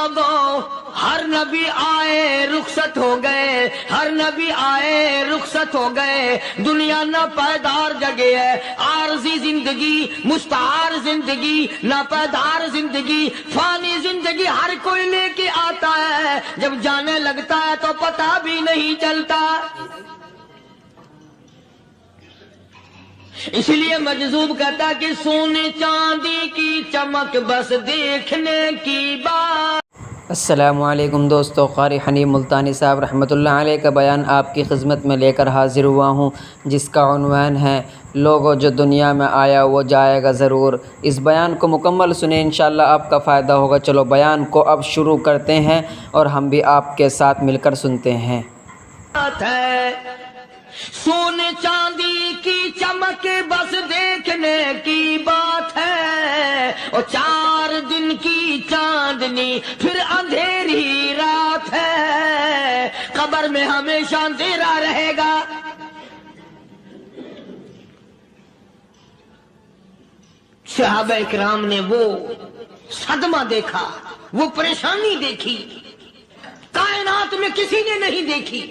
لوگوں ہر نبی آئے رخصت ہو گئے، ہر نبی آئے رخصت ہو گئے، دنیا نہ پائیدار جگہ ہے، عارضی زندگی، مستعار زندگی، نہ پائیدار زندگی، فانی زندگی ہر کوئی لے کے آتا ہے، جب جانے لگتا ہے تو پتہ بھی نہیں چلتا۔ اس لیے مجذوب کہتا کہ سونے چاندی کی چمک بس دیکھنے کی بات۔ السلام علیکم دوستو، قاری حنیف ملتانی صاحب رحمۃ اللہ علیہ کا بیان آپ کی خدمت میں لے کر حاضر ہوا ہوں، جس کا عنوان ہے لوگوں جو دنیا میں آیا وہ جائے گا ضرور۔ اس بیان کو مکمل سنیں، انشاءاللہ آپ کا فائدہ ہوگا۔ چلو بیان کو اب شروع کرتے ہیں اور ہم بھی آپ کے ساتھ مل کر سنتے ہیں۔ سونے چاندی کی چمک بس دیکھنے کی بات ہے، اور 4 دن کی چاندنی پھر اندھیری رات ہے، قبر میں ہمیشہ اندھیرا رہے گا۔ صحابہ اکرام نے وہ صدمہ دیکھا، وہ پریشانی دیکھی، کائنات میں کسی نے نہیں دیکھی۔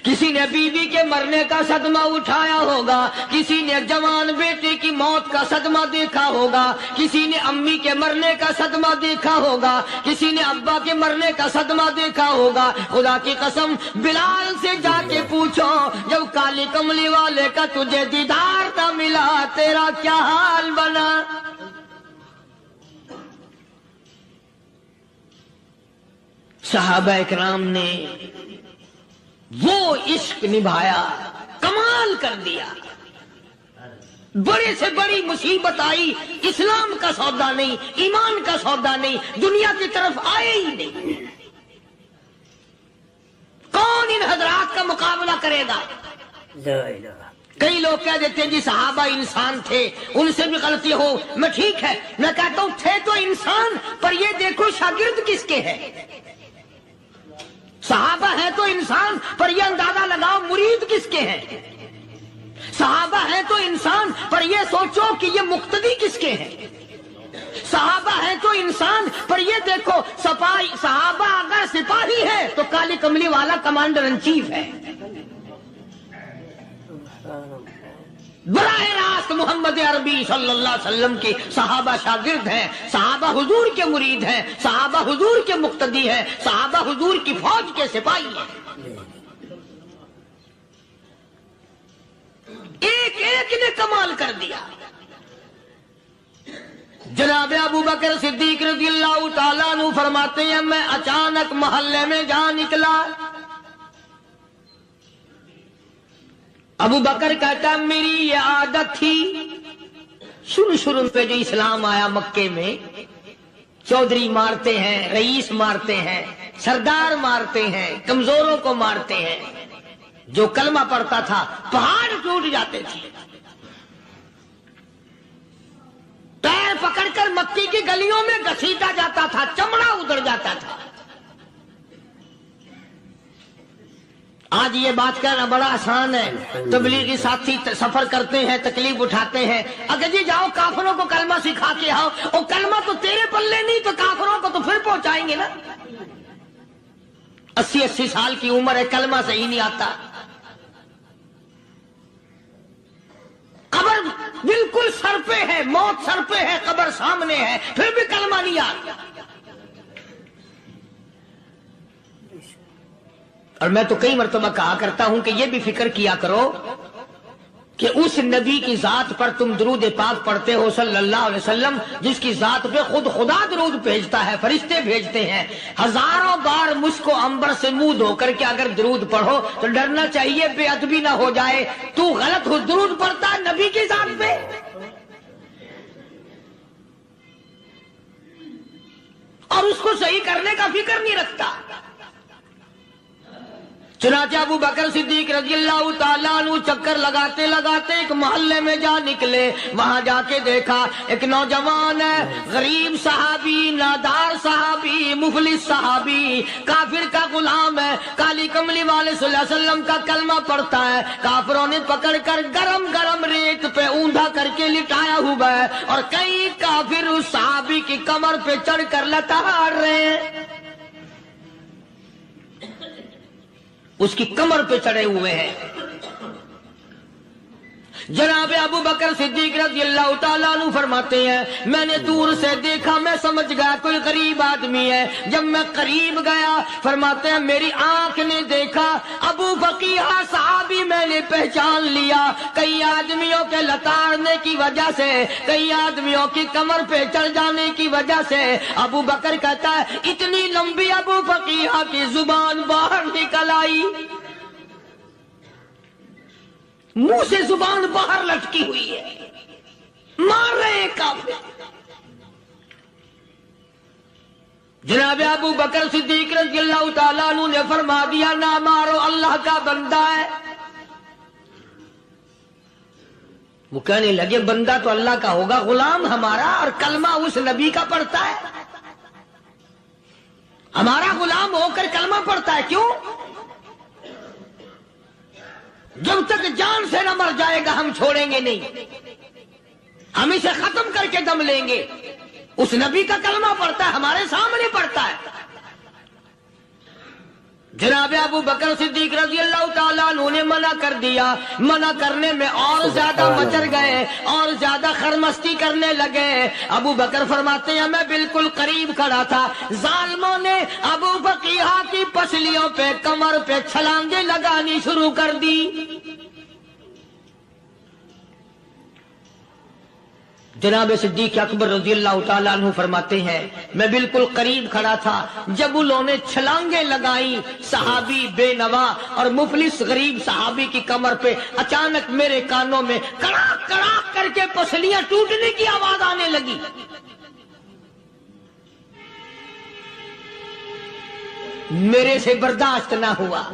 کسی نے بیوی کے مرنے کا صدمہ اٹھایا ہوگا، کسی نے جوان بیٹے کی موت کا صدمہ دیکھا ہوگا، کسی نے امی کے مرنے کا صدمہ دیکھا ہوگا، کسی نے ابا کے مرنے کا صدمہ دیکھا ہوگا۔ خدا کی قسم بلال سے جا کے پوچھو، جب کالی کملی والے کا تجھے دیدار نہ ملا تیرا کیا حال بنا؟ صحابہ اکرام نے وہ عشق نبھایا، کمال کر دیا۔ بڑے سے بڑی مصیبت آئی، اسلام کا سودا نہیں، ایمان کا سودا نہیں، دنیا کی طرف آئے ہی نہیں۔ کون ان حضرات کا مقابلہ کرے گا؟ کئی لوگ کہہ دیتے ہیں جی صحابہ انسان تھے، ان سے بھی غلطی ہو، میں ٹھیک ہے، میں کہتا ہوں تھے تو انسان، پر یہ دیکھو شاگرد کس کے ہے۔ صحابہ ہیں تو انسان، پر یہ اندازہ لگاؤ مرید کس کے ہیں۔ صحابہ ہیں تو انسان، پر یہ سوچو کہ یہ مقتدی کس کے ہیں۔ صحابہ ہیں تو انسان، پر یہ دیکھو صحابہ اگر سپاہی ہے تو کالی کملی والا کمانڈر ان چیف ہے۔ براہ راست محمد عربی صلی اللہ علیہ وسلم کے صحابہ شاگرد ہیں، صحابہ حضور کے مرید ہیں، صحابہ حضور کے مقتدی ہیں، صحابہ حضور کی فوج کے سپاہی ہیں۔ ایک ایک نے کمال کر دیا۔ جناب ابو بکر صدیق رضی اللہ تعالیٰ عنہ فرماتے ہیں میں اچانک محلے میں جا نکلا۔ ابو بکر کہتا میری یہ عادت تھی، شروع پہ جو اسلام آیا مکے میں، چودھری مارتے ہیں، رئیس مارتے ہیں، سردار مارتے ہیں، کمزوروں کو مارتے ہیں۔ جو کلمہ پڑھتا تھا پہاڑ ٹوٹ جاتے تھے۔ پیر پکڑ کر مکی کی گلیوں میں گھسیٹا جاتا تھا، چمڑا ادھر جاتا تھا۔ آج یہ بات کہنا بڑا آسان ہے، تبلیغی ساتھی سفر کرتے ہیں، تکلیف اٹھاتے ہیں، اگر جی جاؤ کافروں کو کلمہ سکھا کے آؤ، اور کلمہ تو تیرے پلے نہیں تو کافروں کو تو پھر پہنچائیں گے نا۔ 80 سال کی عمر ہے، کلمہ صحیح نہیں آتا، قبر بالکل سر پہ ہے، موت سر پہ ہے، قبر سامنے ہے، پھر بھی کلمہ نہیں آتا۔ اور میں تو کئی مرتبہ کہا کرتا ہوں کہ یہ بھی فکر کیا کرو کہ اس نبی کی ذات پر تم درود پاک پڑھتے ہو صلی اللہ علیہ وسلم، جس کی ذات پہ خود خدا درود بھیجتا ہے، فرشتے بھیجتے ہیں۔ ہزاروں بار مجھ کو عنبر سے منہ دھو کر کے اگر درود پڑھو تو ڈرنا چاہیے بے ادبی نہ ہو جائے، تو غلط ہو درود پڑھتا ہے نبی کی ذات پہ۔ اور اس کو صحیح کرنے کا فکر نہیں رکھتا۔ چنانچہ ابو بکر صدیق رضی اللہ تعالیٰ عنہ چکر لگاتے لگاتے ایک محلے میں جا نکلے۔ وہاں جا کے دیکھا ایک نوجوان ہے، غریب صحابی، نادار صحابی، مفلس صحابی، کافر کا غلام ہے، کالی کملی والے صلی اللہ علیہ وسلم کا کلمہ پڑھتا ہے۔ کافروں نے پکڑ کر گرم گرم ریت پہ اوندا کر کے لٹایا ہوا ہے، اور کئی کافر اس صحابی کی کمر پہ چڑھ کر لتاڑ رہے ہیں۔ उसकी कमर पे चढ़े हुए हैं। जनाब अबू बकर सिद्दीक रज़ी अल्लाह ताला अन्हु फरमाते हैं, मैंने दूर से देखा, मैं समझ गया कोई गरीब आदमी है। जब मैं करीब गया, फरमाते हैं मेरी आंख ने देखा अबू बकीहा सहाबी, मैंने पहचान लिया। कई आदमियों के लताड़ने की वजह से, कई आदमियों की कमर पे चढ़ जाने की वजह से अबू बकर कहता है इतनी लंबी अबू बकीहा की जुबान बाहर निकल आई, मुंह से जुबान बाहर लटकी हुई है, मार रहे हैं काफिर। जनाब अबू बकर सिद्दीक रज़ी अल्लाह ताला अन्हु ने फरमा दिया ना मारो, अल्लाह का बंदा है। वो कहने लगे बंदा तो अल्लाह का होगा, गुलाम हमारा, और कलमा उस नबी का पढ़ता है, हमारा गुलाम होकर कलमा पढ़ता है, क्यों? जब तक जान से न मर जाएगा हम छोड़ेंगे नहीं, हम इसे खत्म करके दम लेंगे। उस नबी का कलमा पढ़ता है, हमारे सामने पढ़ता है। जनाब अबू बकर सिद्दीक रज़ी अल्लाह ताला अन्हु ने मना कर दिया। मना करने में और ज्यादा मचर गए और ज्यादा खरमस्ती करने लगे। अबू बकर फरमाते हैं मैं बिल्कुल करीब खड़ा था, जालिमों ने अबू बकीहा की पसलियों पे, कमर पे छलांगे लगानी शुरू कर दी। जनाब सिद्दीक अकबर रज़ी अल्लाह ताला अन्हु फरमाते हैं मैं बिल्कुल करीब खड़ा था, जब उन्होंने छलांगे लगाई सहाबी बेनवा और मुफलिस गरीब सहाबी की कमर पे, अचानक मेरे कानों में कड़ाक कड़ाक करके पसलियां टूटने की आवाज आने लगी। मेरे से बर्दाश्त ना हुआ,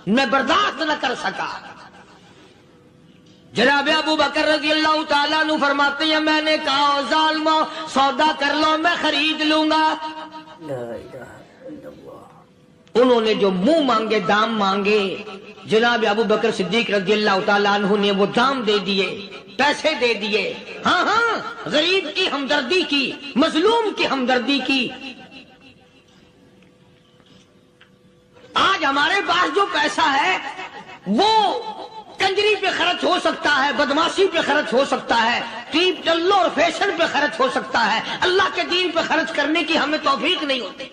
मैं बर्दाश्त न कर सका। जनाब अबू बकर रज़ी अल्लाह ताला अन्हु फरमाते हैं मैंने कहा जालिमो सौदा कर लो, मैं खरीद लूंगा। उन्होंने जो मुंह मांगे, दाम मांगे, जनाब अबू बकर सिद्दीक रज़ी अल्लाह ताला अन्हु ने वो दाम दे दिए, पैसे दे दिए। हाँ हाँ, गरीब की हमदर्दी की, मजलूम की हमदर्दी की। आज हमारे पास जो पैसा है वो कंजरी पे खर्च हो सकता है, बदमाशी पे खर्च हो सकता है, टीप टल्लो और फैशन पे खर्च हो सकता है, अल्लाह के दीन पे खर्च करने की हमें तौफीक नहीं होती।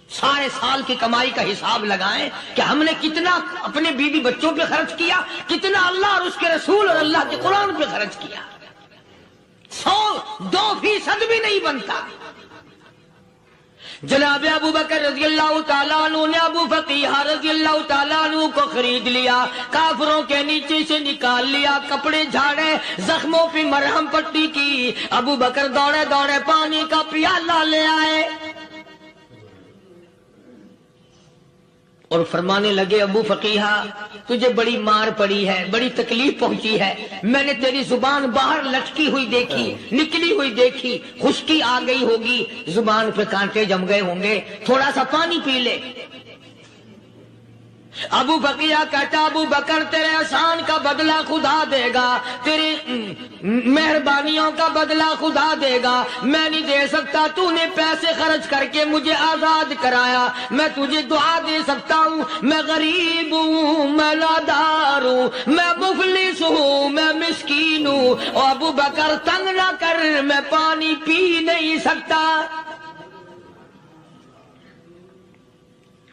सारे साल की कमाई का हिसाब लगाएं कि हमने कितना अपने बीवी बच्चों पे खर्च किया, कितना अल्लाह और उसके रसूल और अल्लाह के कुरान पे खर्च किया। 100-2% भी नहीं बनता। जनाब अबू बकर रज़ी अल्लाह ताला अन्हु ने अबू बकीहा रज़ी अल्लाह ताला अन्हु को खरीद लिया, काफिरों के नीचे से निकाल लिया, कपड़े झाड़े, जख्मों पे मरहम पट्टी की। अबू बकर दौड़े दौड़े पानी का प्याला ले आए और फरमाने लगे अबू फकीहा तुझे बड़ी मार पड़ी है, बड़ी तकलीफ पहुंची है, मैंने तेरी जुबान बाहर लटकी हुई देखी, निकली हुई देखी, खुश्की आ गई होगी, जुबान पे कांटे जम गए होंगे, थोड़ा सा पानी पी ले। अबू बकिया कहता अबू बकर तेरे एहसान का बदला खुदा देगा, तेरी मेहरबानियों का बदला खुदा देगा, मैं नहीं दे सकता, तूने पैसे खर्च करके मुझे आजाद कराया, मैं तुझे दुआ दे सकता हूँ, मैं गरीब हूँ, मैं नादार हूँ, मैं मुफलिस हूँ, मैं मिस्कीन हूँ, और अबू बकर तंग ना कर, मैं पानी पी नहीं सकता।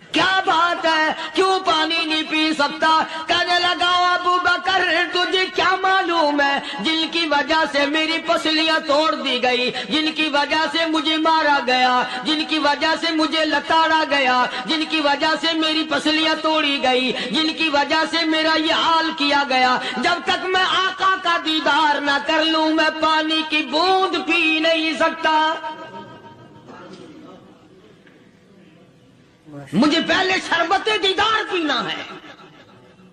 क्या बात है, क्यों पानी नहीं पी सकता? कहने लगा अबू बकर तुझे क्या मालूम है, जिनकी वजह से मेरी पसलियां तोड़ दी गई, जिनकी वजह से मुझे मारा गया, जिनकी वजह से मुझे लताड़ा गया, जिनकी वजह से मेरी पसलियां तोड़ी गई, जिनकी वजह से मेरा ये हाल किया गया, जब तक मैं आका का दीदार ना कर लूं मैं पानी की बूंद पी नहीं सकता। मुझे पहले शरबते दीदार पीना है,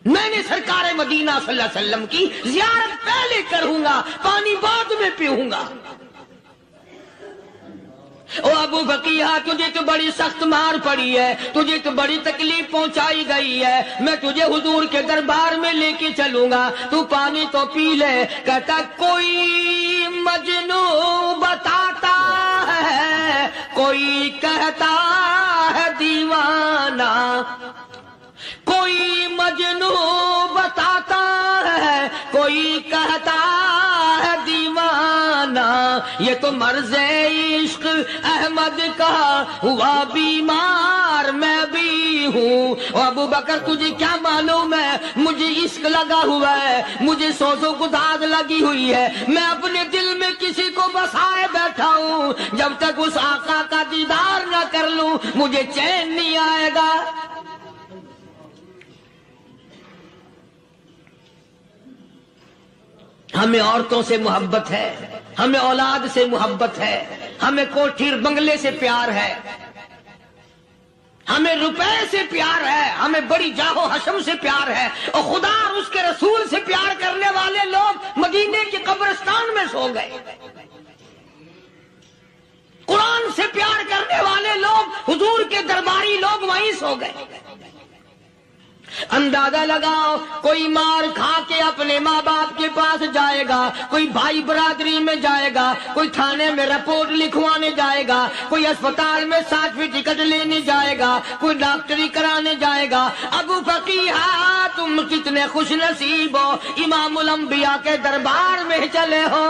मैंने सरकार मदीना सल्लल्लाहु अलैहि वसल्लम की ज़ियारत पहले करूंगा, पानी बाद में पीऊंगा। ओ अबू बकिया तुझे तो बड़ी सख्त मार पड़ी है, तुझे तो बड़ी तकलीफ पहुंचाई गई है, मैं तुझे हुजूर के दरबार में लेके चलूंगा, तू पानी तो पी ले। कहता कोई मजनू बताता है, कोई कहता है दीवाना, कोई मजनू बताता है, कोई कहता है दीवाना। ये तो मर्ज़े इश्क अहमद का हुआ बीमार मैं भी हूँ। अबू बकर तुझे क्या मालूम है, मुझे इश्क लगा हुआ है, मुझे सोजो गुदाद लगी हुई है। मैं अपने दिल में किसी को बसाए बैठा हूँ, जब तक उस आका का दीदार न कर लूं मुझे चैन नहीं आएगा। हमें औरतों से मोहब्बत है, हमें औलाद से मोहब्बत है, हमें कोठी बंगले से प्यार है, हमें रुपए से प्यार है, हमें बड़ी जाहो हशम से प्यार है। और खुदा और उसके रसूल से प्यार करने वाले लोग मदीने के कब्रिस्तान में सो गए। कुरान से प्यार करने वाले लोग, हुजूर के दरबारी लोग वहीं सो गए। अंदाजा लगाओ, कोई मार खा के अपने माँ बाप के पास जाएगा, कोई भाई बरादरी में जाएगा, कोई थाने में रिपोर्ट लिखवाने जाएगा, कोई अस्पताल में 7वीं टिकट लेने जाएगा, कोई डॉक्टरी कराने जाएगा। अबू फकीहा तुम कितने खुश नसीब हो, इमामुल अंबिया के दरबार में चले हो।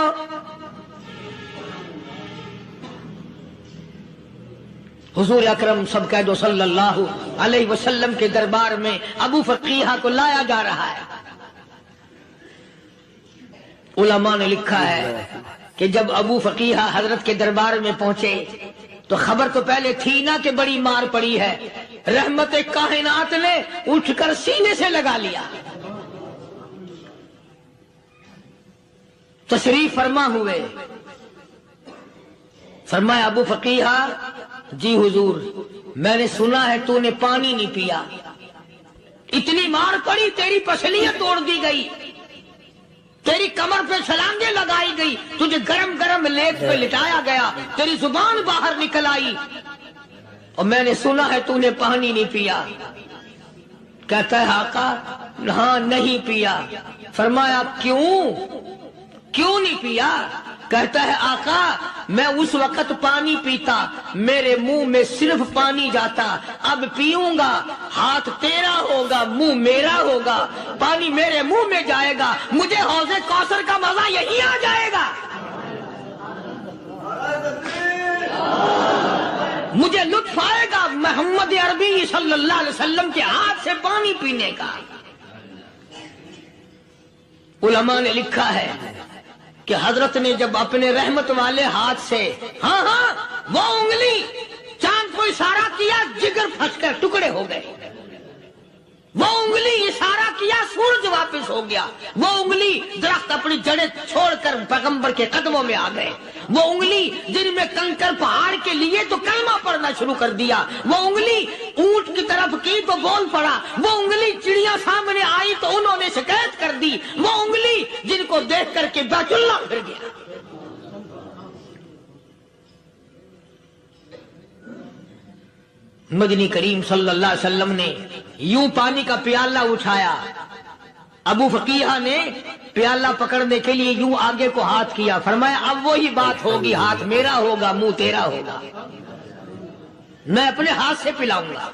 हुजूर अकरम सब कह दो सल्लल्लाहु अलैहि वसल्लम के दरबार में अबू फकीहा को लाया जा रहा है। उलमा ने लिखा है कि जब अबू फकीहा हजरत के दरबार में पहुंचे तो खबर तो पहले थी ना कि बड़ी मार पड़ी है। रहमत कायनात ने उठकर सीने से लगा लिया, तशरीफ फरमा हुए। फरमाया अबू फकीहा, जी हुजूर, मैंने सुना है तूने पानी नहीं पिया, इतनी मार पड़ी तेरी पसलियां तोड़ दी गई, तेरी कमर पे छलांगे लगाई गई, तुझे गरम गरम लेप पे लिटाया गया, तेरी जुबान बाहर निकल आई और मैंने सुना है तूने पानी नहीं पिया। कहता है आका हाँ नहीं पिया। फरमाया क्यों नहीं पिया? कहता है आका मैं उस वक्त पानी पीता, मेरे मुंह में सिर्फ पानी जाता, अब पीऊंगा हाथ तेरा होगा मुंह मेरा होगा, पानी मेरे मुंह में जाएगा, मुझे हौज़े कौसर का मजा यही आ जाएगा, मुझे लुत्फ आएगा मोहम्मद अरबी सल्लल्लाहु अलैहि वसल्लम के हाथ से पानी पीने का। उलमा ने लिखा है कि हजरत ने जब अपने रहमत वाले हाथ से हाँ वो उंगली चांद को इशारा किया, जिगर फंसकर टुकड़े हो गए। वो उंगली इशारा किया, सूरज वापस हो गया। वो उंगली दरख्त अपनी जड़ें छोड़कर पैगंबर के कदमों में आ गए। वो उंगली जिनमें कंकर पहाड़ के लिए तो कलमा पढ़ना शुरू कर दिया। वो उंगली ऊंट की तरफ की तो बोल पड़ा। वो उंगली चिड़िया सामने आई तो उन्होंने शिकायत कर दी। वो उंगली जिनको देख करके बैतुल्ला फिर गया। मदनी करीम सल्लल्लाहु अलैहि वसल्लम ने यूं पानी का प्याला उठाया, अबू फकीहा ने प्याला पकड़ने के लिए यूं आगे को हाथ किया। फरमाया अब वही बात होगी, हाथ मेरा होगा मुंह तेरा होगा, मैं अपने हाथ से पिलाऊंगा।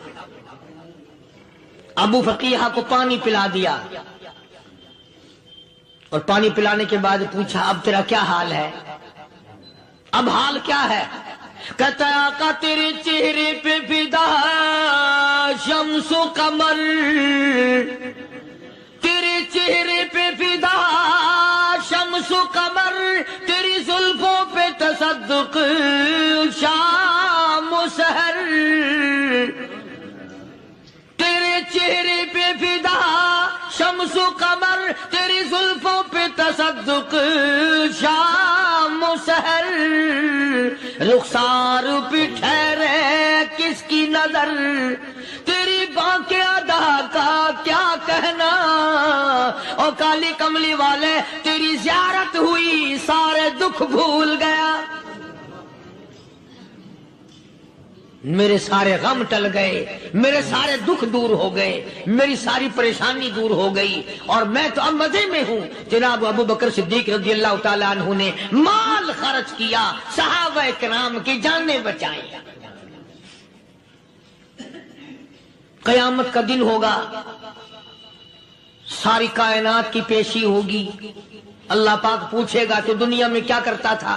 अबू फकीहा को पानी पिला दिया और पानी पिलाने के बाद पूछा अब तेरा क्या हाल है, अब हाल क्या है? कहता आका तेरे चेहरे पे फिदा शम्सो कमर, तेरे चेहरे पे फिदा शम्सो कमर, तेरी जुल्फों पे तसद्दुक शाम सहर, तेरे चेहरे पे फिदा शम्सो कमर, तेरी जुल्फों पे तसद्दुक शाम सहर, रुखसार पे ठहरे किसकी नजर, तेरी बांके अदा का क्या कहना, और काली कमली वाले तेरी ज़ियारत हुई सारे दुख भूल गया, मेरे सारे गम टल गए, मेरे सारे दुख दूर हो गए, मेरी सारी परेशानी दूर हो गई और मैं तो अब मजे में हूँ। जनाब अबू बकर सिद्दीक रज़ियल्लाहु ताला अन्हु ने माल खर्च किया, सहाबा किराम की जानें बचाई। क़यामत का दिन होगा, सारी कायनात की पेशी होगी। अल्लाह पाक पूछेगा कि दुनिया में क्या करता था?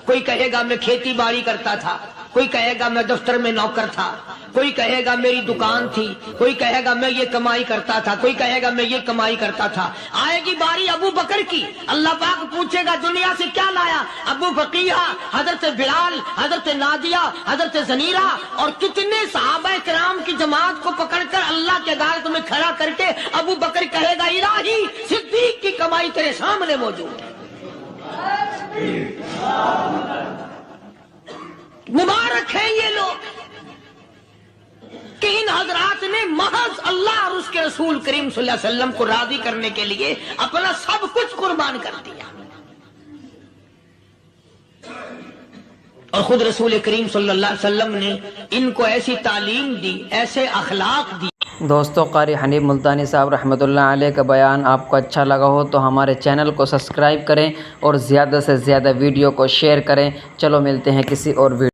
कोई कहेगा मैं खेती बाड़ी करता था, कोई कहेगा मैं दफ्तर में नौकर था, कोई कहेगा मेरी दुकान थी, कोई कहेगा मैं ये कमाई करता था, कोई कहेगा मैं ये कमाई करता था। आएगी बारी अबू बकर की, अल्लाह पाक पूछेगा दुनिया से क्या लाया? अबू बकीहा, हजरत बिलाल, हजरत नादिया, हजरत जनीरा और कितने सहाबा किराम की जमात को पकड़कर अल्लाह के अदालत में खड़ा करके अबू बकर कहेगा इलाही सिद्दीक की कमाई तेरे सामने मौजूद है। मुबारक है ये लोग कि इन हजरात ने महज अल्लाह और उसके रसूल करीम सल्लल्लाहु अलैहि वसल्लम को राजी करने के लिए अपना सब कुछ कुर्बान कर दिया। और खुद रसूल करीम सल्लल्लाहु अलैहि वसल्लम ने इनको ऐसी तालीम दी, ऐसे अखलाक दी। दोस्तों, कारी हनीफ मुल्तानी साहब रहमतुल्लाह अलैह का बयान आपको अच्छा लगा हो तो हमारे चैनल को सब्सक्राइब करें और ज़्यादा से ज़्यादा वीडियो को शेयर करें। चलो मिलते हैं किसी और वीडियो